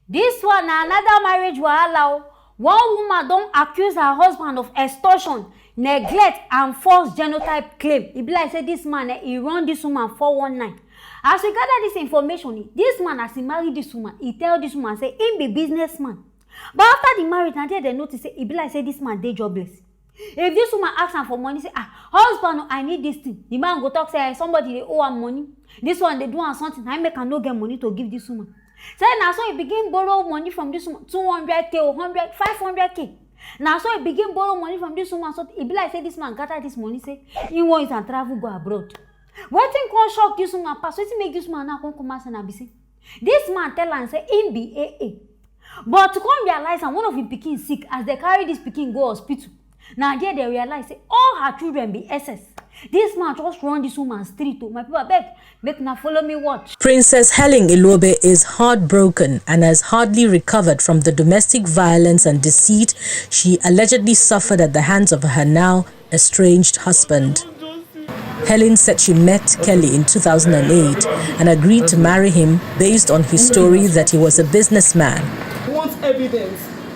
This one another marriage wahala. One woman don't accuse her husband of extortion, neglect, and false genotype claim. E be like say this man, he run this woman 419. As we gather this information, this man, as he marry this woman, he tell this woman say he be businessman. But after the marriage, now they notice say, e be like say this man dey jobless. If this woman asks him for money, say, husband, I need this thing. The man go talk say somebody they owe him money. This one they do am something. I make am no get money to give this woman. Say now so he begin borrow money from this woman, 200k or 100, 500k. Now so he begin borrow money from this woman. So it be like say this man gather this money, say he wants and travel go abroad. Wetin come shock this woman pass? Wetin make this man now come out and be say this man tell am say him be AA. But to come realize and one of him pikin sick as they carry this pikin go hospital. Now there they realize say all her children be SS. This man just run this woman street to my people beg, make now follow me watch. Princess Helen Ilobe is heartbroken and has hardly recovered from the domestic violence and deceit she allegedly suffered at the hands of her now estranged husband. Helen said she met Kelly in 2008 and agreed to marry him based on his story that he was a businessman.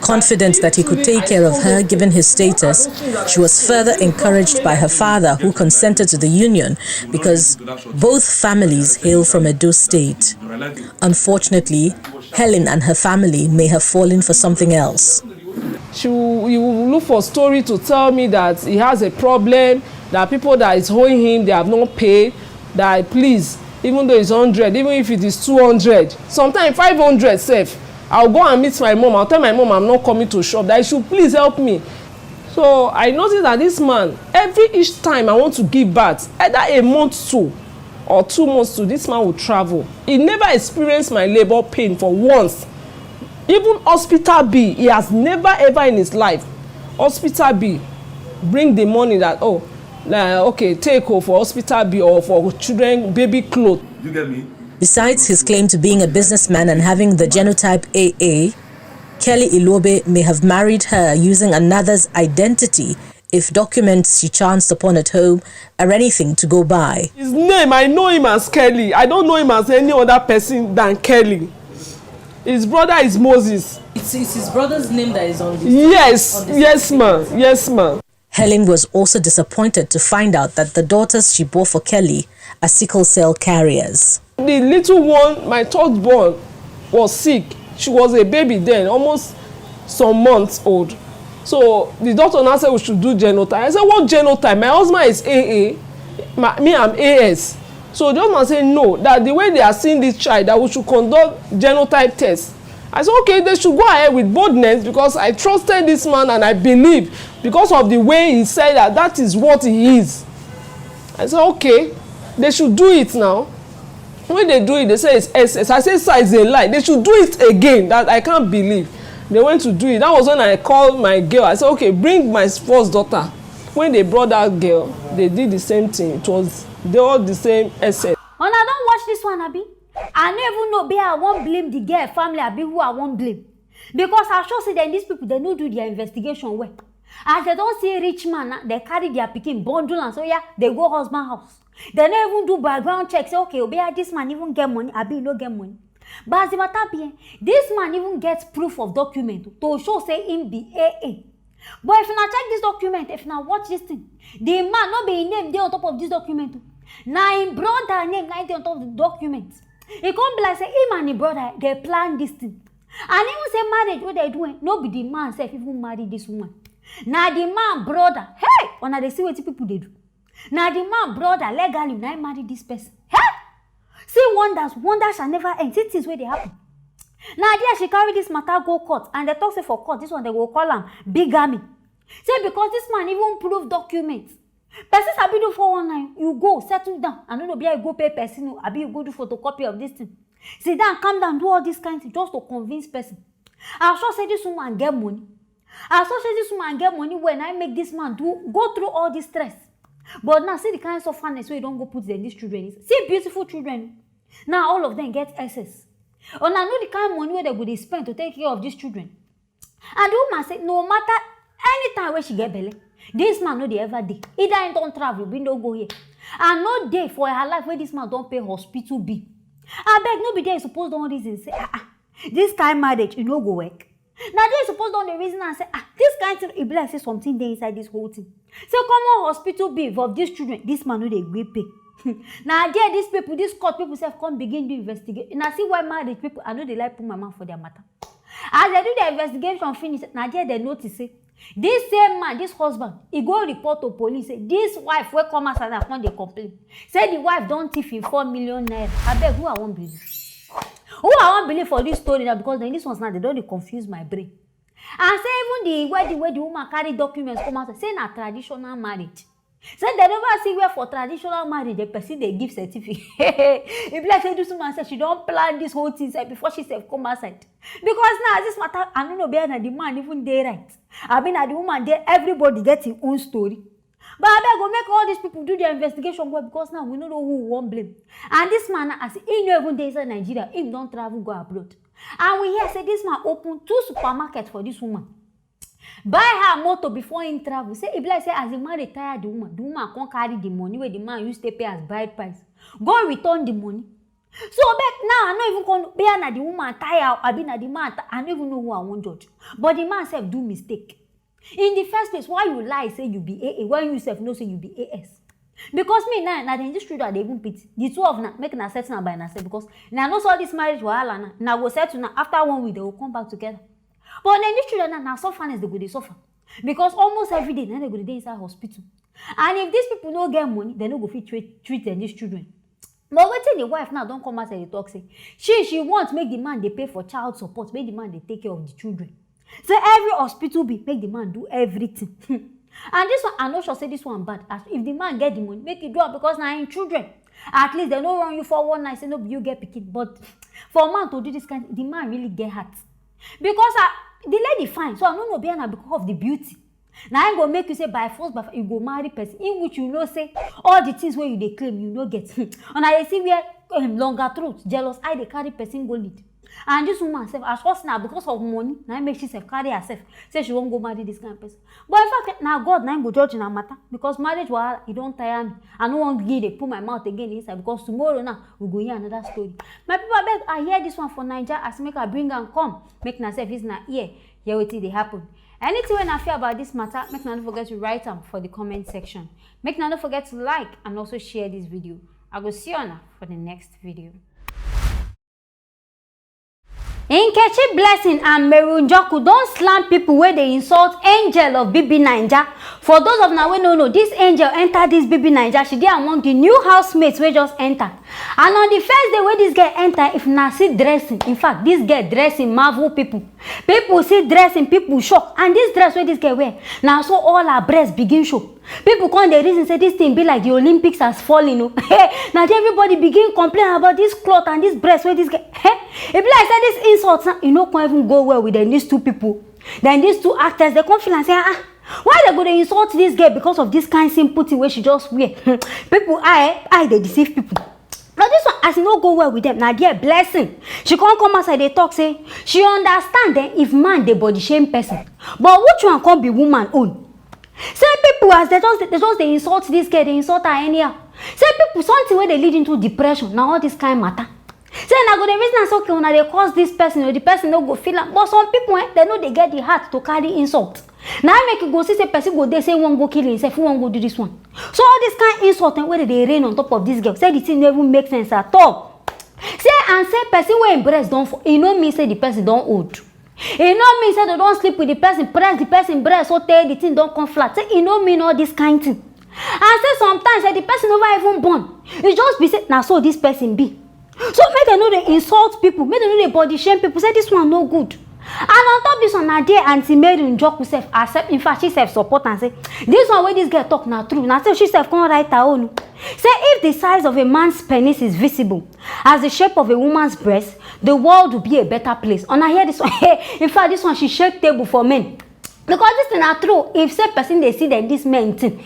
Confident that he could take care of her given his status, she was further encouraged by her father, who consented to the union because both families hail from Edo State. Unfortunately, Helen and her family may have fallen for something else. He will look for story to tell me that he has a problem, that people that is owing him, they have not paid, that please, even though it's 100, even if it is 200, sometimes 500 safe. I'll go and meet my mom. I'll tell my mom I'm not coming to shop, that he should please help me. So I noticed that this man, each time I want to give birth, either a month to or 2 months to, this man will travel. He never experienced my labor pain for once. Even hospital bill, he has never ever in his life. Hospital bill, bring the money that, okay, take for hospital bill or for children, baby clothes. You get me? Besides his claim to being a businessman and having the genotype AA, Kelly Ilobe may have married her using another's identity if documents she chanced upon at home are anything to go by. His name, I know him as Kelly. I don't know him as any other person than Kelly. His brother is Moses. It's his brother's name that is on this. Yes, ma'am. Yes, ma'am. Helen was also disappointed to find out that the daughters she bore for Kelly are sickle cell carriers. The little one, my third born, was sick. She was a baby then, almost some months old. So the doctor now said we should do genotype. I said, what genotype? My husband is AA, me I'm AS. So the doctor said no, that the way they are seeing this child, that we should conduct genotype tests. I said, okay, they should go ahead with boldness because I trusted this man and I believe because of the way he said that that is what he is. I said, okay, they should do it now. When they do it, they say it's SS. I say, sir, it's a lie. They should do it again. That I can't believe. They went to do it. That was when I called my girl. I said, okay, bring my first daughter. When they brought that girl, they did the same thing. They all the same SS. When I don't watch this one, Abi, I never even know be I won't blame the girl family, Abi, who I won't blame. Because I sure see that these people, they don't do their investigation well. As they don't see a rich man, they carry their picking bundle and so yeah, they go husband house. They don't even do background checks. Say, okay, this man even get money, Abi no get money. But as the matter be, this man even gets proof of document to show say him be AA. But if you now check this document, if you now watch this thing, the man not be name there on top of this document. Now him brother name now on top of the document. It can't be like say him and his brother they plan this thing. And even say marriage what they doing, no be the man say if even marry this woman. Now the man brother, hey, when they see what people they do. Now the man brother legally now marry this person. Hey! See wonders shall never end. See things where they happen. Now there she carry this matter go court and they talk say for court, this one they will call him bigamy. Say because this man even prove documents. Person sabi do 419, you go settle down. I don't know, be I go pay person, abi you go do photocopy of this thing. Sit down, calm down, do all this kind of thing just to convince person. I sure say this woman get money. I sure say this woman get money when I make this man go through all this stress. But now see the kind of sufferness where you don't go put them these children. See beautiful children. Now all of them get SS. And I know the kind of money where they would spend to take care of these children. And the woman said, no matter any time where she get belly, this man no dey ever dey. Either he don't travel, he don't go here. And no day for her life where this man don't pay hospital bill. I beg no be there supposed don't reason say This kind marriage, you no go work. Now they suppose on the reason and say, this kind of thing, it be like say something there inside this whole thing. So common hospital bill for these children, this man no dey gree pay. Now there these people, these court people say come begin to investigate. And I see why married people, I know they like put my mouth for their matter. As they do the investigation finish, now there they notice say, this same man, this husband, he go report to police say this wife will come outside and come dey complain. Say the wife don't thief in 4 million naira. I beg, who I won't believe? Who I won't believe for this story now, because then this one's now they don't confuse my brain. And say even where the woman carry documents come out, say na traditional marriage. Say they never see where for traditional marriage the person they give certificate. If like say this woman said she don't plan this whole thing before she said come outside. Because now this matter I don't know better than the man even they right. I mean at the woman there everybody gets his own story. But I beg go make all these people do their investigation well, because now we don't know who we won't blame. And this man as he no even days in Nigeria, he don't travel go abroad. And we hear say this man open 2 supermarkets for this woman. Buy her motor before he travel. Say if like say as the man retire the woman can't carry the money where the man used to pay as bride price. Go return the money. So back now I don't even come pay na the woman tire. I be na the man. I don't even know who I want judge. But the man self do mistake. In the first place, why you lie say you be AA when you self know say you be AS? Because me now in this street they even pity. The two of na make na settle by na because now know all this marriage wahala na go settle now after 1 week they will come back together. But then these children now sufferness they go they suffer. Because almost every day now they go dey inside hospital. And if these people don't get money, they no go fit treat these children. But wetin the wife now don't come out and talk say she wants make the man they pay for child support, make the man they take care of the children. So every hospital be make the man do everything. And this one, I know sure say this one bad. As if the man get the money, make it do it because now in children. At least they don't run you for one night, say no, you get picked. But for a man to do this kind, the man really get hurt. Because the lady fine, so I don't know behind because of the beauty. Now I'm gonna make you say by force, you go marry person in which you know say all the things where you they claim you no get. And I see where longer throat, jealous, I they carry person go lead. And this woman self, as first now because of money, now make she self carry herself, say she won't go marry this kind of person. But in fact, now God now go judge in her matter because marriage was he don't tire me. I don't want to they put my mouth again inside because tomorrow now we go hear another story. My people, I beg, I hear this one for Naija as make her bring and come, make myself is not here. Here what they happen. Anything when I feel about this matter, make not forget to write them for the comment section. Make not forget to like and also share this video. I will see you now for the next video. Nkechi Blessing and Mary Njoku don't slam people where they insult Angel of BB Naija. For those of now we know, this Angel entered this BB Naija. She did among the new housemates we just enter. And on the first day where this girl enter, if na see dressing, in fact, this girl dressing marvel people. People see dressing, people shock. And this dress where this girl wear, now so all her breasts begin show. People come the reason say this thing be like the Olympics has fallen. Now everybody begin complain about this cloth and this breast where this girl. It be like say this insults, you know, can't even go well with these two people. Then these two actors, they come feel and say, why they go to insult this girl because of this kind of simple thing where she just wear? People, they deceive people. But this one, as no go well with them, now dear Blessing, she can't come outside, they talk, say, she understand that if man, they body shame person. But which one can't be woman own? Say people, as they insult this girl, they insult her anyhow. Say people, something where they lead into depression, now all this kind of matter. Say now go the reason is okay when they cause this person or the person no go feel am. But some people they know they get the heart to carry insult. Now I make you go see say person go they say one go kill himself, one go do this one. So all this kind of insult and where they rain on top of this girl. Say the thing never make sense at all. Say and say person where embrace don't fall. You know me say the person don't old. You know me say they don't sleep with the person, press the person breast so tell the thing don't come flat. Say you know me all this kind thing. And say sometimes say the person never even born. It just be say now so this person be. So make them know they insult people, make them know they body shame people, say this one no good. And on top of this one, now there Auntie Mary Njoku self accept, in fact she self support and say, this one where this girl talk now true. Now say she self can't write her own. Say if the size of a man's penis is visible as the shape of a woman's breast, the world will be a better place. And I hear this one, in fact this one she shake table for men. Because this thing are true. If say person they see them this men thing,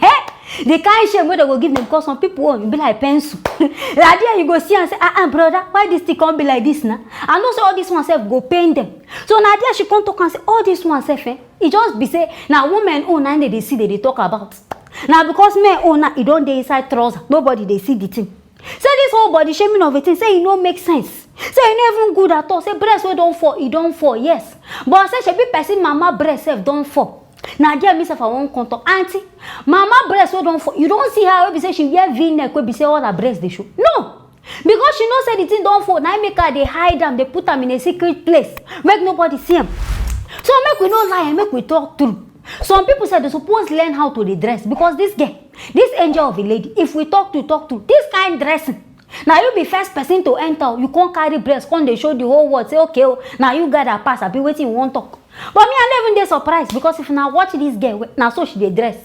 the kind shame where they go give them because some people won't be like pencil. Like there you go see and say, brother, why this thing can't be like this now? And also all this one self go pain them. So now there she come talk and say, all this one self, it just be say now women own and they see they talk about. Now because men own now it don't they inside trouser, nobody they see the thing. Say this whole body shaming of a thing, say it no make sense. Say e no even good at all. Say breast wey don fall, e don fall, yes. But say shebi person mama breast sef don fall. Na there me sef I wan come talk. Auntie, mama breast wey don fall, you don see her wey be say she wear v-neck wey be say all her breast dey show? No. Because she know say the thing don fall, na make her dey hide am, dey put am in a secret place, make nobody see am. So make we no lie and make we talk true. Some people say they suppose learn how to dey dress because this girl, this angel of a lady, if we talk to this kind dressing, now you be first person to enter, you can't carry breast, come dey show the whole world, say okay, oh, now you gather pass, I be waiting, you won't talk. But me, I never dey surprised because if now watch this girl, now so she dey dress.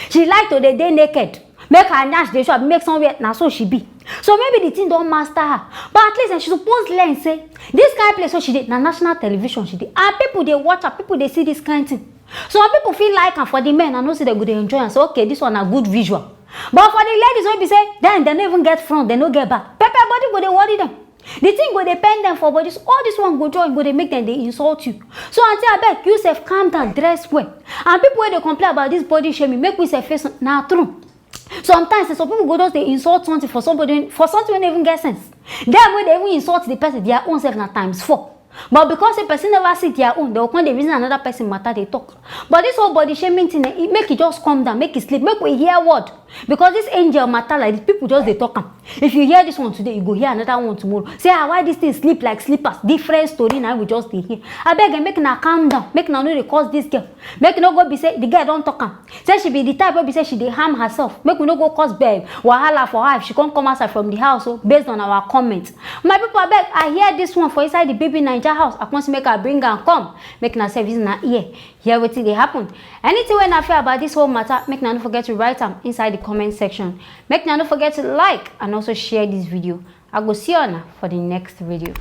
She like to dey naked, make her nyash dey show, make somewhere, now so she be. So maybe the thing don't master her, but at least she suppose learn say this kind of place so she did na national television she did, and people they watch her, people they see this kind of thing. Some people feel like and for the men, I know say they go dey enjoy and say okay, this one a good visual. But for the ladies, when be say then they don't even get front, they no get back. Pepper body go they worry them. The thing go depend them for bodies. All this one go join, go they make them they insult you. So until I beg you self calm down, dress well. And people when they complain about this body shaming, make we say face now true. Sometimes some people go just they insult something for somebody for something when they even get sense. Then when they even insult the person, their own self na times 4. But because a person never see their own, they will come the reason another person matter they talk. But this whole body shaming thing, it make it just calm down, make it sleep, make we hear word. Because this angel matter like this, people just they talk. If you hear this one today, you go hear another one tomorrow. Say why this thing sleep like sleepers? Different story now we just hear. I beg and make na calm down, make na know they cause this girl. Make no go be say the girl don't talk am. Say she be the type where be say she dey harm herself. Make we no go cause babe wahala for her if she can't come outside from the house. So based on our comments, my people, I beg I hear this one for inside the baby Naija house. I want to make her bring and come. Make na service na ear. Hear what they happen. Anything when I feel about this whole matter, make na don't forget to write them inside the comment section. Make na don't forget to like and also share this video. I go see you on for the next video.